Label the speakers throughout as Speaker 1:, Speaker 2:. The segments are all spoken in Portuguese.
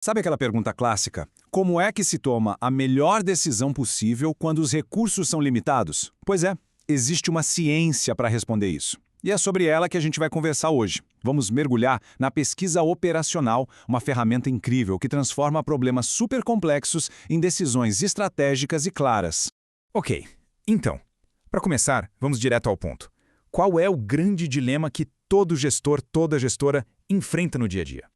Speaker 1: Sabe aquela pergunta clássica? Como é que se toma a melhor decisão possível quando os recursos são limitados? Pois é, existe uma ciência para responder isso. E é sobre ela que a gente vai conversar hoje. Vamos mergulhar na pesquisa operacional, uma ferramenta incrível que transforma problemas super complexos em decisões estratégicas e claras.
Speaker 2: Ok, então, para começar, vamos direto ao ponto. Qual é o grande dilema que todo gestor, toda gestora enfrenta no dia a dia?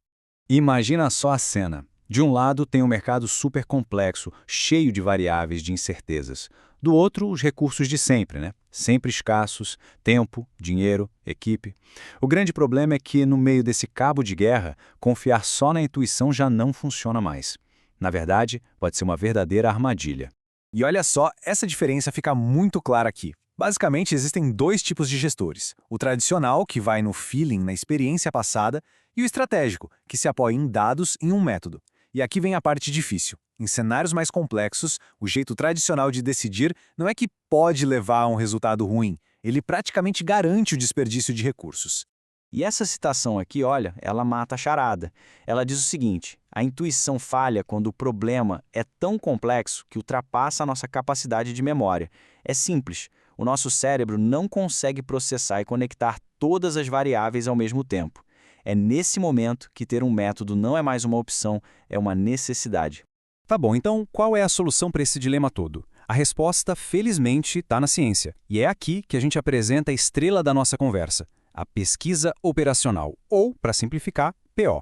Speaker 1: Imagina só a cena. De um lado tem um mercado super complexo, cheio de variáveis de incertezas. Do outro, os recursos de sempre, né? Sempre escassos, tempo, dinheiro, equipe. O grande problema é que, no meio desse cabo de guerra, confiar só na intuição já não funciona mais. Na verdade, pode ser uma verdadeira armadilha.
Speaker 3: E olha só, essa diferença fica muito clara aqui. Basicamente, existem dois tipos de gestores. O tradicional, que vai no feeling, na experiência passada, e o estratégico, que se apoia em dados e em um método. E aqui vem a parte difícil. Em cenários mais complexos, o jeito tradicional de decidir não é que pode levar a um resultado ruim, ele praticamente garante o desperdício de recursos.
Speaker 4: E essa citação aqui, olha, ela mata a charada. Ela diz o seguinte: a intuição falha quando o problema é tão complexo que ultrapassa a nossa capacidade de memória. É simples, o nosso cérebro não consegue processar e conectar todas as variáveis ao mesmo tempo. É nesse momento que ter um método não é mais uma opção, é uma necessidade.
Speaker 3: Tá bom, então qual é a solução para esse dilema todo? A resposta, felizmente, está na ciência. E é aqui que a gente apresenta a estrela da nossa conversa, a pesquisa operacional, ou, para simplificar, PO.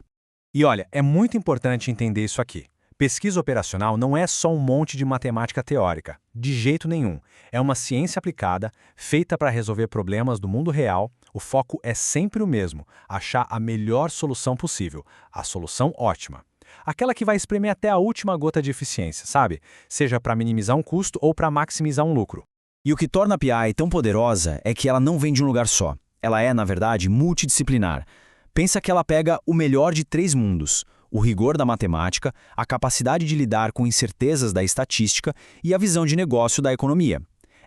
Speaker 3: E olha, é muito importante entender isso aqui. Pesquisa operacional não é só um monte de matemática teórica, de jeito nenhum. É uma ciência aplicada, feita para resolver problemas do mundo real. O foco é sempre o mesmo, achar a melhor solução possível, a solução ótima. Aquela que vai espremer até a última gota de eficiência, sabe? Seja para minimizar um custo ou para maximizar um lucro.
Speaker 5: E o que torna a PI tão poderosa é que ela não vem de um lugar só. Ela é, na verdade, multidisciplinar. Pensa que ela pega o melhor de três mundos: o rigor da matemática, a capacidade de lidar com incertezas da estatística e a visão de negócio da economia.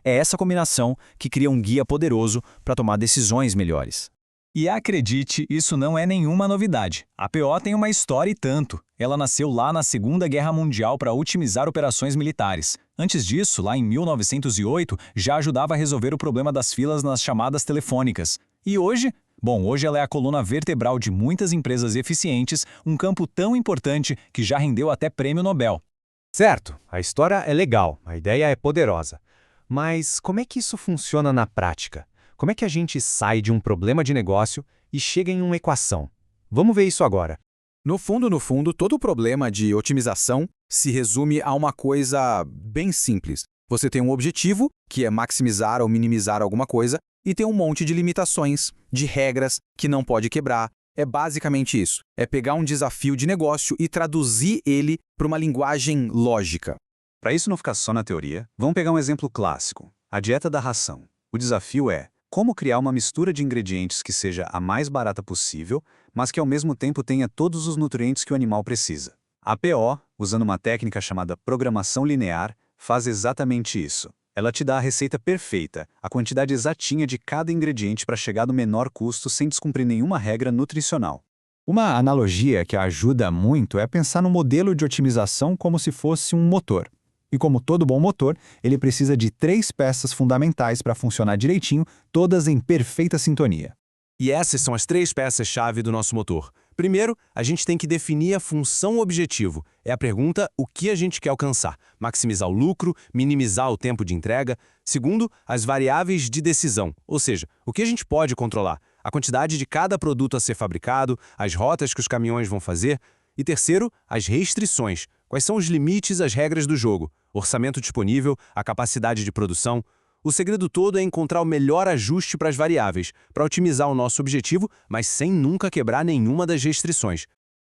Speaker 5: É essa combinação que cria um guia poderoso para tomar decisões melhores.
Speaker 3: E acredite, isso não é nenhuma novidade. A PO tem uma história e tanto. Ela nasceu lá na Segunda Guerra Mundial para otimizar operações militares. Antes disso, lá em 1908, já ajudava a resolver o problema das filas nas chamadas telefônicas. E hoje? Bom, hoje ela é a coluna vertebral de muitas empresas eficientes, um campo tão importante que já rendeu até prêmio Nobel.
Speaker 6: Certo, a história é legal, a ideia é poderosa. Mas como é que isso funciona na prática? Como é que a gente sai de um problema de negócio e chega em uma equação? Vamos ver isso agora.
Speaker 2: No fundo, todo o problema de otimização se resume a uma coisa bem simples. Você tem um objetivo, que é maximizar ou minimizar alguma coisa, e tem um monte de limitações, de regras que não pode quebrar. É basicamente isso. É pegar um desafio de negócio e traduzir ele para uma linguagem lógica.
Speaker 1: Para isso não ficar só na teoria, vamos pegar um exemplo clássico: a dieta da ração. O desafio é como criar uma mistura de ingredientes que seja a mais barata possível, mas que ao mesmo tempo tenha todos os nutrientes que o animal precisa. A PO, usando uma técnica chamada programação linear, faz exatamente isso. Ela te dá a receita perfeita, a quantidade exatinha de cada ingrediente para chegar no menor custo sem descumprir nenhuma regra nutricional.
Speaker 3: Uma analogia que ajuda muito é pensar no modelo de otimização como se fosse um motor. E como todo bom motor, ele precisa de três peças fundamentais para funcionar direitinho, todas em perfeita sintonia.
Speaker 7: E essas são as três peças-chave do nosso motor. Primeiro, a gente tem que definir a função objetivo. É a pergunta: o que a gente quer alcançar? Maximizar o lucro, minimizar o tempo de entrega. Segundo, as variáveis de decisão, ou seja, o que a gente pode controlar? A quantidade de cada produto a ser fabricado, as rotas que os caminhões vão fazer. E terceiro, as restrições. Quais são os limites às regras do jogo? Orçamento disponível, a capacidade de produção. O segredo todo é encontrar o melhor ajuste para as variáveis, para otimizar o nosso objetivo, mas sem nunca quebrar nenhuma das restrições.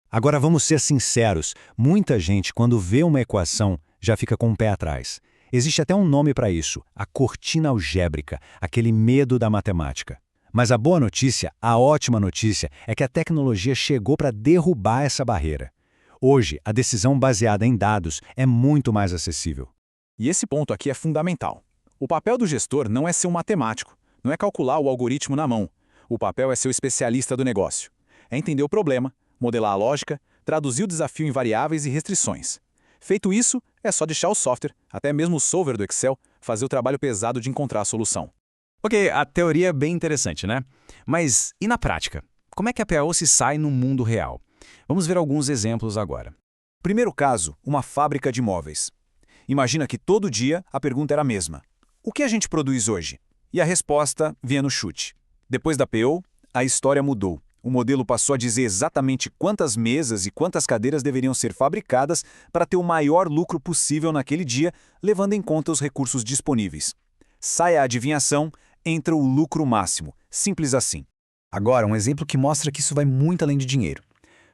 Speaker 3: Agora vamos ser sinceros, muita gente quando vê uma equação já fica com o pé atrás. Existe até um nome para isso, a cortina algébrica, aquele medo da matemática. Mas a boa notícia, a ótima notícia, é que a tecnologia chegou para derrubar essa barreira. Hoje, a decisão baseada em dados é muito mais acessível.
Speaker 2: E esse ponto aqui é fundamental. O papel do gestor não é ser um matemático, não é calcular o algoritmo na mão. O papel é ser o especialista do negócio. É entender o problema, modelar a lógica, traduzir o desafio em variáveis e restrições. Feito isso, é só deixar o software, até mesmo o solver do Excel, fazer o trabalho pesado de encontrar a solução.
Speaker 3: Ok, a teoria é bem interessante, né? Mas e na prática? Como é que a PO se sai no mundo real? Vamos ver alguns exemplos agora.
Speaker 1: Primeiro caso, uma fábrica de móveis. Imagina que todo dia a pergunta era a mesma. O que a gente produz hoje? E a resposta vinha no chute. Depois da PO, a história mudou. O modelo passou a dizer exatamente quantas mesas e quantas cadeiras deveriam ser fabricadas para ter o maior lucro possível naquele dia, levando em conta os recursos disponíveis. Sai a adivinhação, entra o lucro máximo. Simples assim.
Speaker 2: Agora, um exemplo que mostra que isso vai muito além de dinheiro.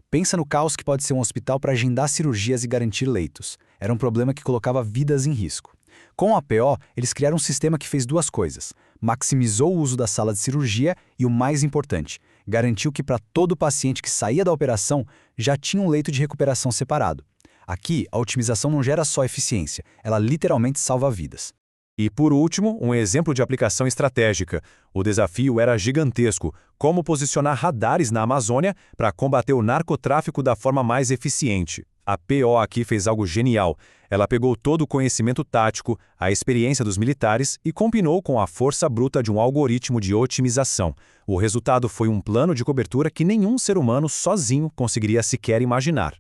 Speaker 2: Pensa no caos que pode ser um hospital para agendar cirurgias e garantir leitos. Era um problema que colocava vidas em risco. Com a PO, eles criaram um sistema que fez duas coisas. Maximizou o uso da sala de cirurgia e, o mais importante, garantiu que para todo paciente que saía da operação já tinha um leito de recuperação separado. Aqui, a otimização não gera só eficiência, ela literalmente salva vidas.
Speaker 7: E, por último, um exemplo de aplicação estratégica. O desafio era gigantesco: como posicionar radares na Amazônia para combater o narcotráfico da forma mais eficiente. A PO aqui fez algo genial. Ela pegou todo o conhecimento tático, a experiência dos militares e combinou com a força bruta de um algoritmo de otimização. O resultado foi um plano de cobertura que nenhum ser humano sozinho conseguiria sequer imaginar.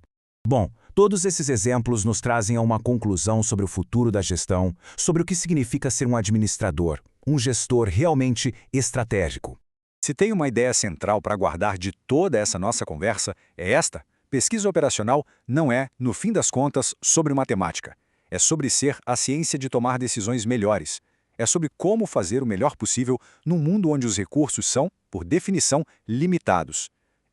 Speaker 8: Bom, todos esses exemplos nos trazem a uma conclusão sobre o futuro da gestão, sobre o que significa ser um administrador, um gestor realmente estratégico.
Speaker 1: Se tem uma ideia central para guardar de toda essa nossa conversa, é esta. Pesquisa operacional não é, no fim das contas, sobre matemática. É sobre ser a ciência de tomar decisões melhores. É sobre como fazer o melhor possível num mundo onde os recursos são, por definição, limitados.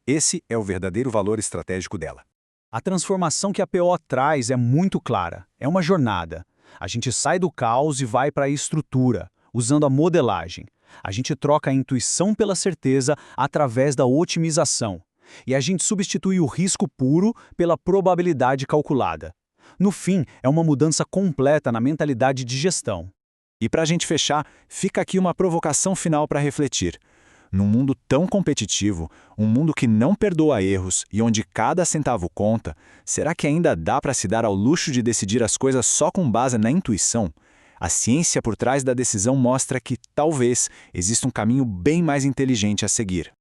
Speaker 1: Esse é o verdadeiro valor estratégico dela.
Speaker 3: A transformação que a PO traz é muito clara. É uma jornada. A gente sai do caos e vai para a estrutura, usando a modelagem. A gente troca a intuição pela certeza através da otimização. E a gente substitui o risco puro pela probabilidade calculada. No fim, é uma mudança completa na mentalidade de gestão.
Speaker 1: E para a gente fechar, fica aqui uma provocação final para refletir. Num mundo tão competitivo, um mundo que não perdoa erros e onde cada centavo conta, será que ainda dá para se dar ao luxo de decidir as coisas só com base na intuição? A ciência por trás da decisão mostra que, talvez, exista um caminho bem mais inteligente a seguir.